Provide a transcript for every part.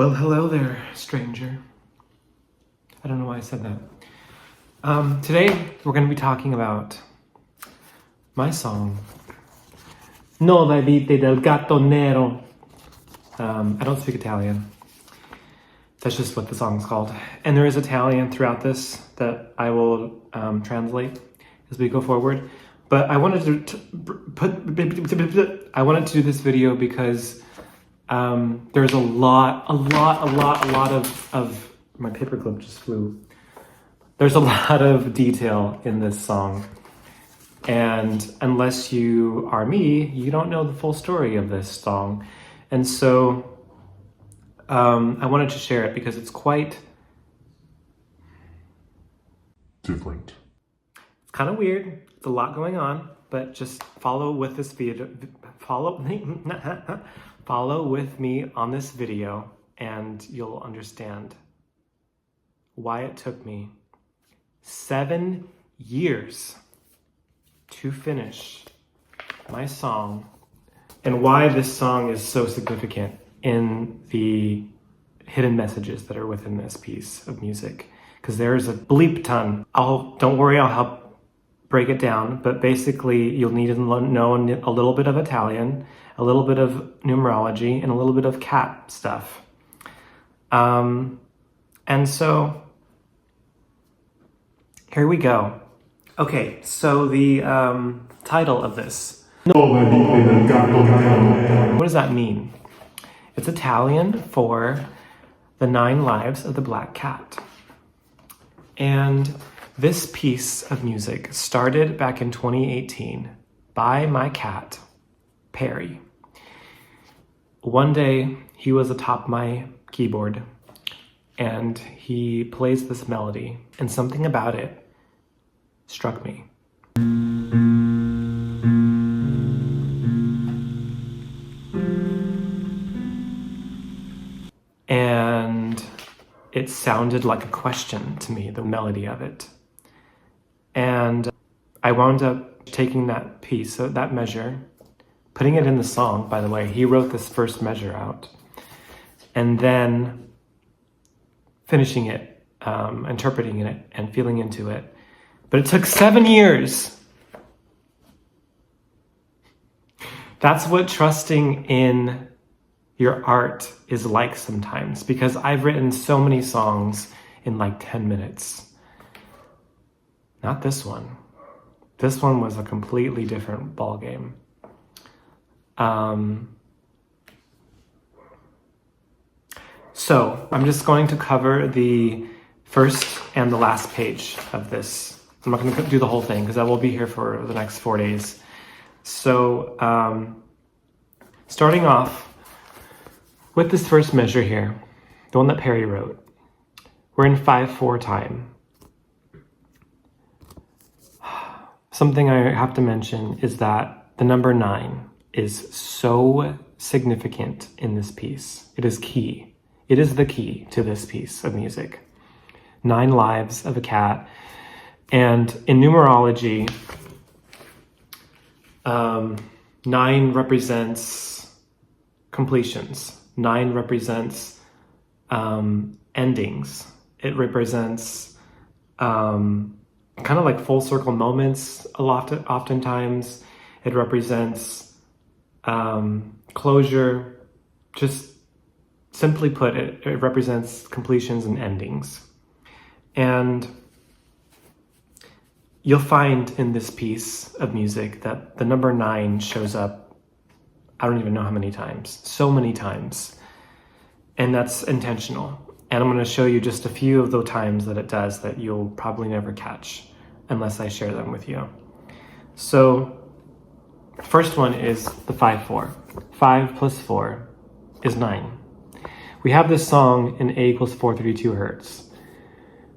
Well, hello there, stranger. I don't know why I said that. Today, we're going to be talking about my song, Nove vite del gatto nero. I don't speak Italian. That's just what the song's called. And there is Italian throughout this that I will translate as we go forward. But I wanted to do this video because there's a lot of my paperclip just flew. There's a lot of detail in this song. And unless you are me, you don't know the full story of this song. And so I wanted to share it because it's quite different. It's kind of weird. It's a lot going on, but just follow with this video. Follow with me on this video, and you'll understand why it took me 7 years to finish my song, and why this song is so significant in the hidden messages that are within this piece of music. Because there's a bleep ton. Don't worry, I'll help break it down, but basically you'll need to know a little bit of Italian, a little bit of numerology, and a little bit of cat stuff. And so here we go. Okay, so the title of this. What does that mean? It's Italian for the 9 lives of the black cat. And this piece of music started back in 2018 by my cat, Perry. One day he was atop my keyboard and he plays this melody, and something about it struck me. And it sounded like a question to me, the melody of it. And I wound up taking that piece, that measure, putting it in the song, by the way. He wrote this first measure out. And then finishing it, interpreting it, and feeling into it. But it took 7 years. That's what trusting in your art is like sometimes, because I've written so many songs in like 10 minutes. Not this one. This one was a completely different ballgame. So I'm just going to cover the first and the last page of this. I'm not going to do the whole thing because I will be here for the next 4 days. So starting off with this first measure here, the one that Perry wrote, we're in 5/4 time. Something I have to mention is that the number 9 is so significant in this piece. It is key. It is the key to this piece of music. 9 lives of a cat. And in numerology, 9 represents completions. 9 represents endings. It represents kind of like full circle moments a lot. Oftentimes it represents closure. Just simply put, it represents completions and endings. And you'll find in this piece of music that the number 9 shows up, I don't even know how many times, so many times. And that's intentional. And I'm going to show you just a few of the times that it does that you'll probably never catch unless I share them with you. So first one is the 5/4. 5 plus 4 is 9. We have this song in A equals 432 hertz.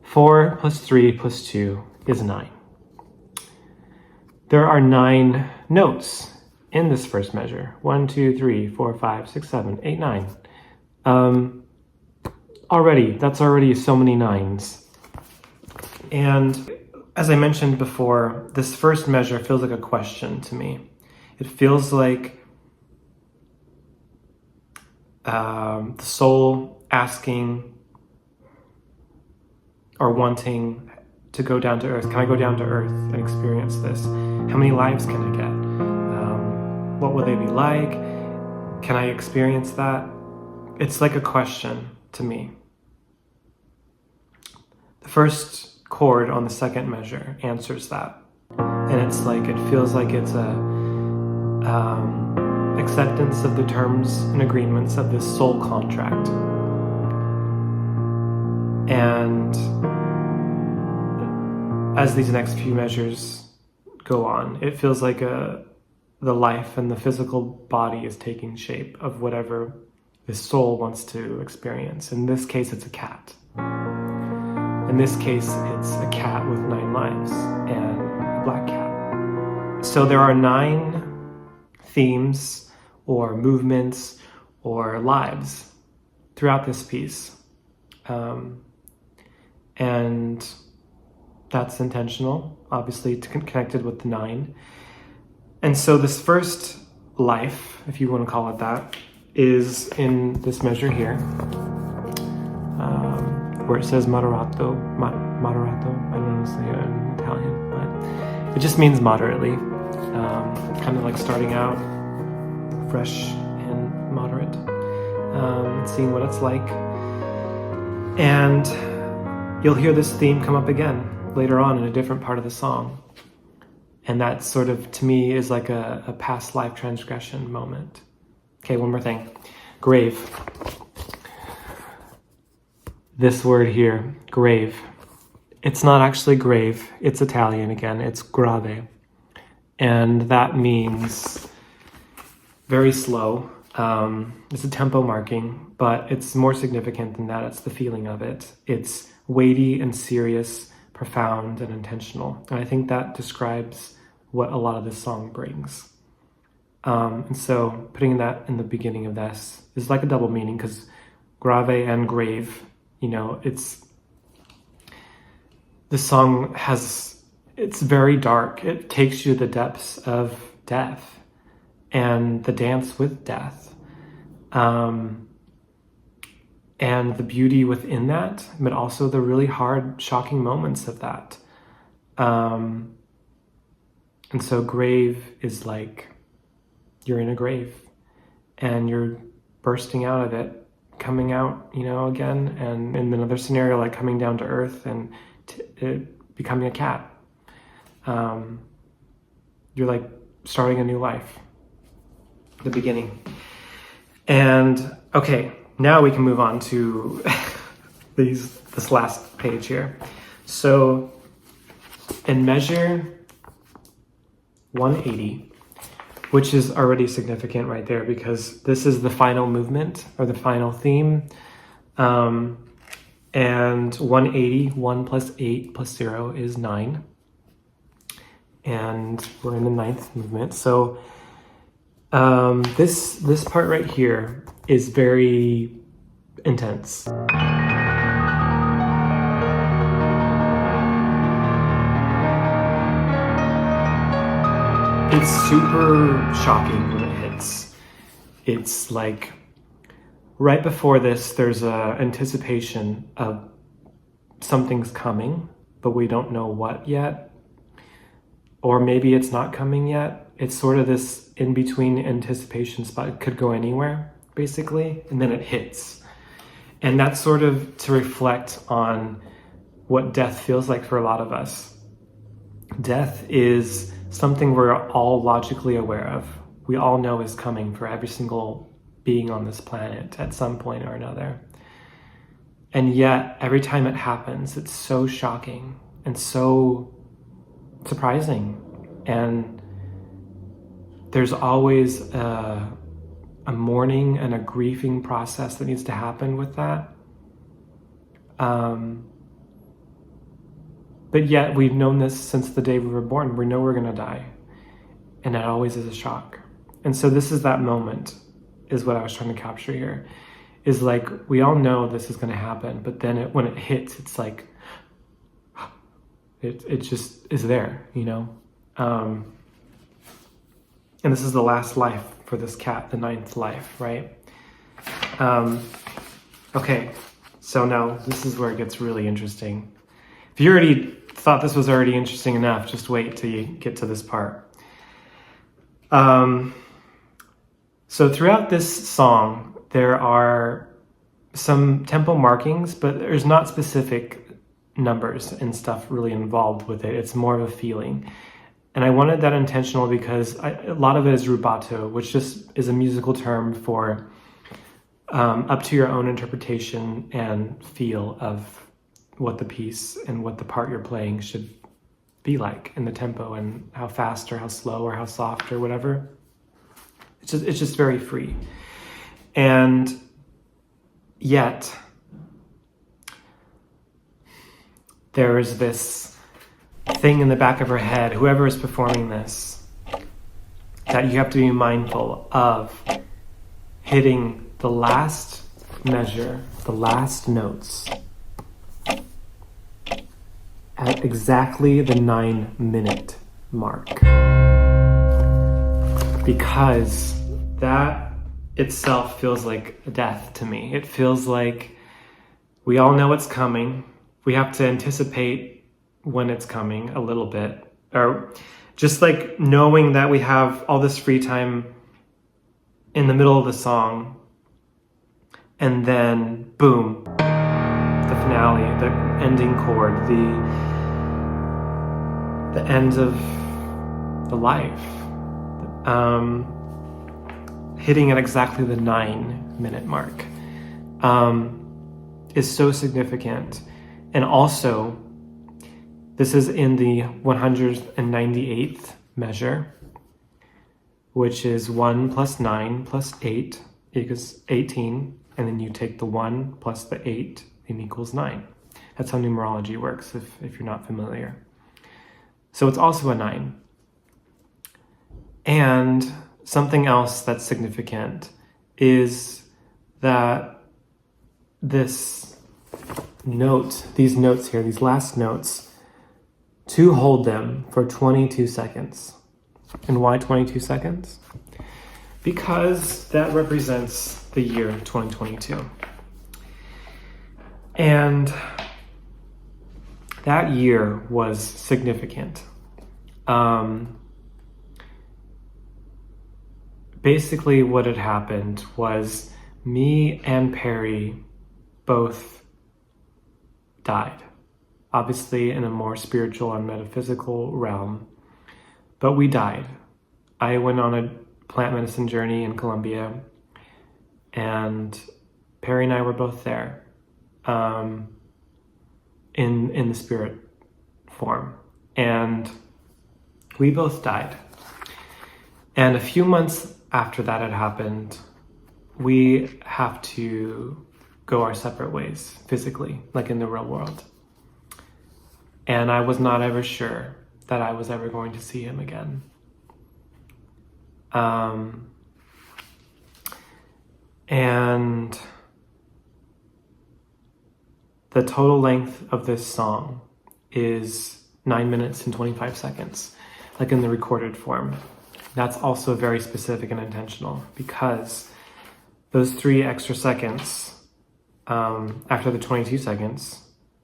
4 plus 3 plus 2 is 9. There are 9 notes in this first measure. 1, 2, 3, 4, 5, 6, 7, 8, 9. That's already so many 9s. And as I mentioned before, this first measure feels like a question to me. It feels like the soul asking or wanting to go down to earth. Can I go down to earth and experience this? How many lives can I get? What will they be like? Can I experience that? It's like a question to me. The first chord on the second measure answers that. And it's like, it feels like it's a acceptance of the terms and agreements of this soul contract. And as these next few measures go on, it feels like the life and the physical body is taking shape of whatever the soul wants to experience. In this case, it's a cat. In this case, it's a cat with 9 lives and a black cat. So there are 9 themes or movements or lives throughout this piece. And that's intentional, obviously connected with the 9. And so this first life, if you want to call it that, is in this measure here, where it says moderato. I don't know how to say it in Italian, but it just means moderately. Kind of like starting out fresh and moderate, seeing what it's like. And you'll hear this theme come up again later on in a different part of the song. And that sort of, to me, is like a past life transgression moment. Okay, one more thing. Grave. This word here, grave. It's not actually grave. It's Italian again. It's grave. And that means very slow. It's a tempo marking, but it's more significant than that. It's the feeling of it. It's weighty and serious, profound and intentional. And I think that describes what a lot of this song brings. And so putting that in the beginning of this is like a double meaning, because grave and grave, you know, the song it's very dark. It takes you to the depths of death and the dance with death. And the beauty within that, but also the really hard, shocking moments of that. And so grave is like, you're in a grave and you're bursting out of it, coming out, you know, again, and in another scenario, like coming down to earth and becoming a cat. You're like starting a new life, the beginning. And okay, now we can move on to this last page here. So in measure 180, which is already significant right there because this is the final movement or the final theme. And 180, 1 plus 8 plus 0 is 9. And we're in the 9th movement. So this part right here is very intense. It's super shocking when it hits. It's like right before this, there's a anticipation of something's coming, but we don't know what yet. Or maybe it's not coming yet. It's sort of this in-between anticipation spot. It could go anywhere, basically, and then it hits. And that's sort of to reflect on what death feels like for a lot of us. Death is something we're all logically aware of. We all know is coming for every single being on this planet at some point or another. And yet, every time it happens, it's so shocking and so surprising. And there's always a mourning and a grieving process that needs to happen with that. But yet we've known this since the day we were born. We know we're going to die. And that always is a shock. And so this is that moment, is what I was trying to capture here. Is like, we all know this is going to happen, but then when it hits, it's like, it just is there, you know? And this is the last life for this cat, the 9th life, right? Okay, so now this is where it gets really interesting. If you already thought this was already interesting enough, just wait till you get to this part. So throughout this song, there are some tempo markings, but there's not specific numbers and stuff really involved with it. It's more of a feeling. And I wanted that intentional because a lot of it is rubato, which just is a musical term for up to your own interpretation and feel of what the piece and what the part you're playing should be like in the tempo, and how fast or how slow or how soft or whatever. It's just very free. And yet there is this thing in the back of her head, whoever is performing this, that you have to be mindful of hitting the last measure, the last notes, at exactly the 9-minute mark. Because that itself feels like a death to me. It feels like we all know it's coming. We have to anticipate when it's coming a little bit. Or just like knowing that we have all this free time in the middle of the song, and then boom, the finale, the ending chord, the end of the life. Hitting at exactly the 9-minute mark is so significant. And also, this is in the 198th measure, which is 1 plus 9 plus 8 equals 18, and then you take the 1 plus the 8 and equals 9. That's how numerology works, if you're not familiar. So it's also a 9. And something else that's significant is that this note, these notes here, these last notes, to hold them for 22 seconds. And why 22 seconds? Because that represents the year 2022. And that year was significant. Basically what had happened was me and Perry both died. Obviously in a more spiritual and metaphysical realm, but we died. I went on a plant medicine journey in Colombia, and Perry and I were both there in the spirit form, and we both died. And a few months after that had happened, we have to go our separate ways physically, like in the real world. And I was not ever sure that I was ever going to see him again. And the total length of this song is 9 minutes and 25 seconds, like in the recorded form. That's also very specific and intentional, because those 3 extra seconds after the 22 seconds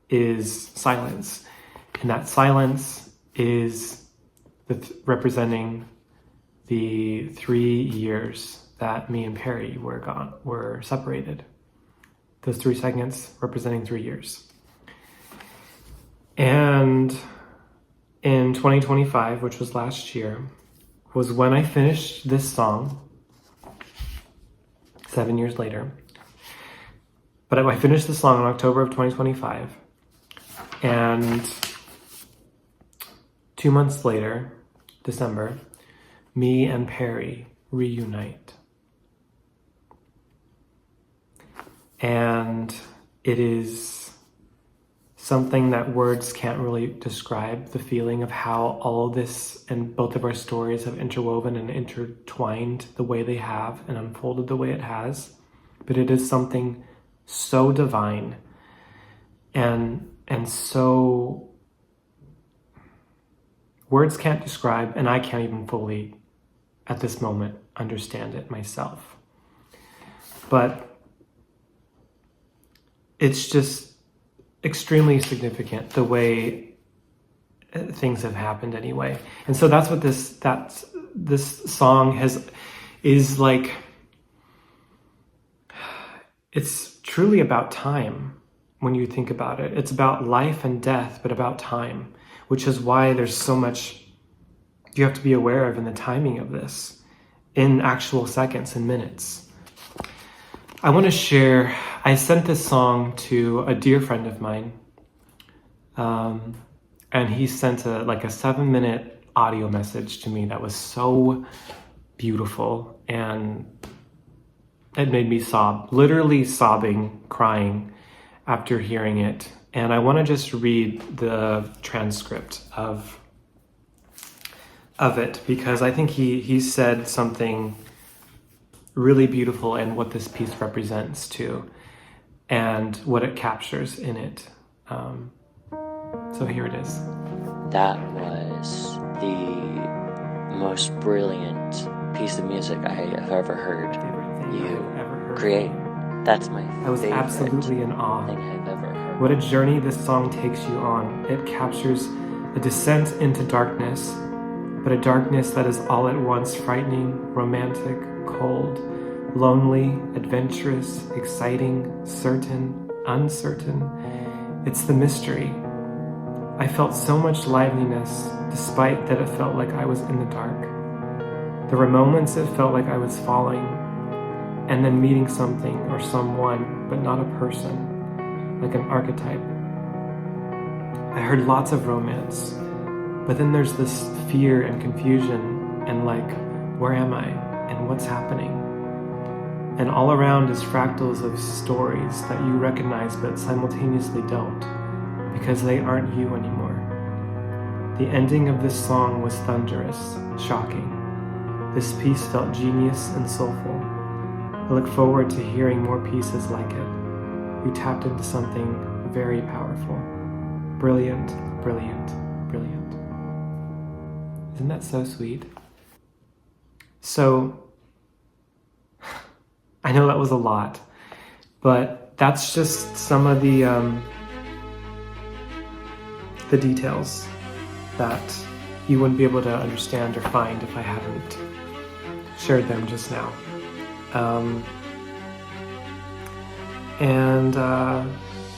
is silence. And that silence is representing the 3 years that me and Perry were separated. Those 3 seconds representing 3 years. And in 2025, which was last year, was when I finished this song 7 years later. But I finished the song in October of 2025, and 2 months later, December, me and Perry reunite. And it is something that words can't really describe, the feeling of how all of this and both of our stories have interwoven and intertwined the way they have and unfolded the way it has. But it is something so divine and so words can't describe, and I can't even fully at this moment understand it myself. But it's just extremely significant the way things have happened anyway. And so that's what this song is like. It's truly about time when you think about it. It's about life and death, but about time, which is why there's so much you have to be aware of in the timing of this, in actual seconds and minutes. I want to share, I sent this song to a dear friend of mine, and he sent a 7-minute audio message to me that was so beautiful, and it made me sob, literally sobbing, crying after hearing it. And I want to just read the transcript of it, because I think he said something really beautiful in what this piece represents too, and what it captures in it. So here it is. That was the most brilliant piece of music I have ever heard you create. That's my favorite. I was absolutely in awe. Thing I've ever heard. What a journey this song takes you on. It captures a descent into darkness, but a darkness that is all at once frightening, romantic, cold, lonely, adventurous, exciting, certain, uncertain. It's the mystery. I felt so much liveliness, despite that it felt like I was in the dark. There were moments it felt like I was falling, and then meeting something or someone, but not a person, like an archetype. I heard lots of romance, but then there's this fear and confusion and where am I and what's happening? And all around is fractals of stories that you recognize but simultaneously don't, because they aren't you anymore. The ending of this song was thunderous, shocking. This piece felt genius and soulful. I look forward to hearing more pieces like it. You tapped into something very powerful. Brilliant, brilliant, brilliant. Isn't that so sweet? So, I know that was a lot, but that's just some of the details that you wouldn't be able to understand or find if I hadn't shared them just now.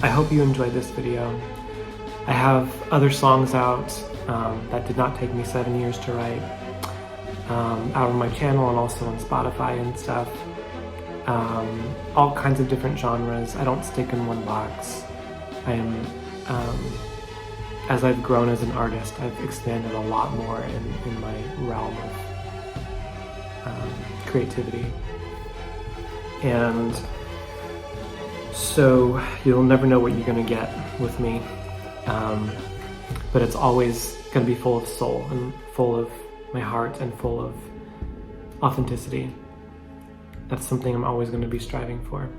I hope you enjoyed this video. I have other songs out that did not take me 7 years to write, out on my channel and also on Spotify and stuff. All kinds of different genres. I don't stick in one box. I am, as I've grown as an artist, I've expanded a lot more in my realm of creativity. And so you'll never know what you're gonna get with me, but it's always gonna be full of soul and full of my heart and full of authenticity. That's something I'm always gonna be striving for.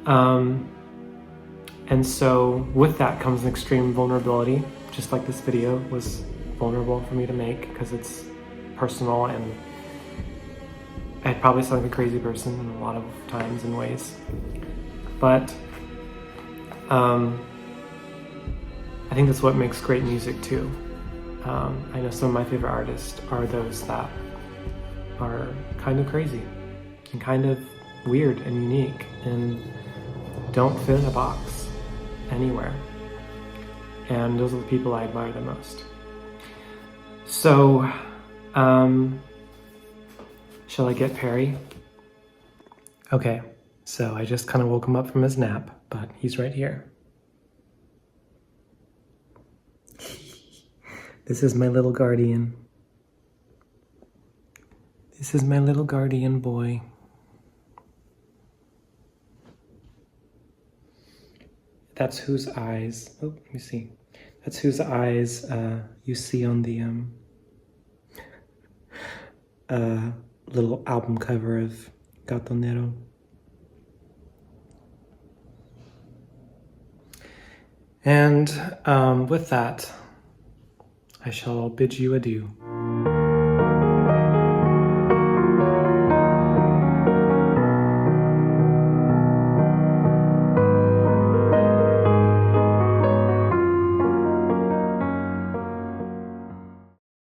And so with that comes an extreme vulnerability, just like this video was vulnerable for me to make, because it's personal, and I probably sound like a crazy person in a lot of times and ways. But I think that's what makes great music too. I know some of my favorite artists are those that are kind of crazy and kind of weird and unique and don't fit in a box anywhere. And those are the people I admire the most. So, shall I get Perry? Okay, so I just kind of woke him up from his nap, but he's right here. This is my little guardian. This is my little guardian boy. That's whose eyes, oh, let me see. That's whose eyes you see on the little album cover of Gatonero. And with that, I shall bid you adieu.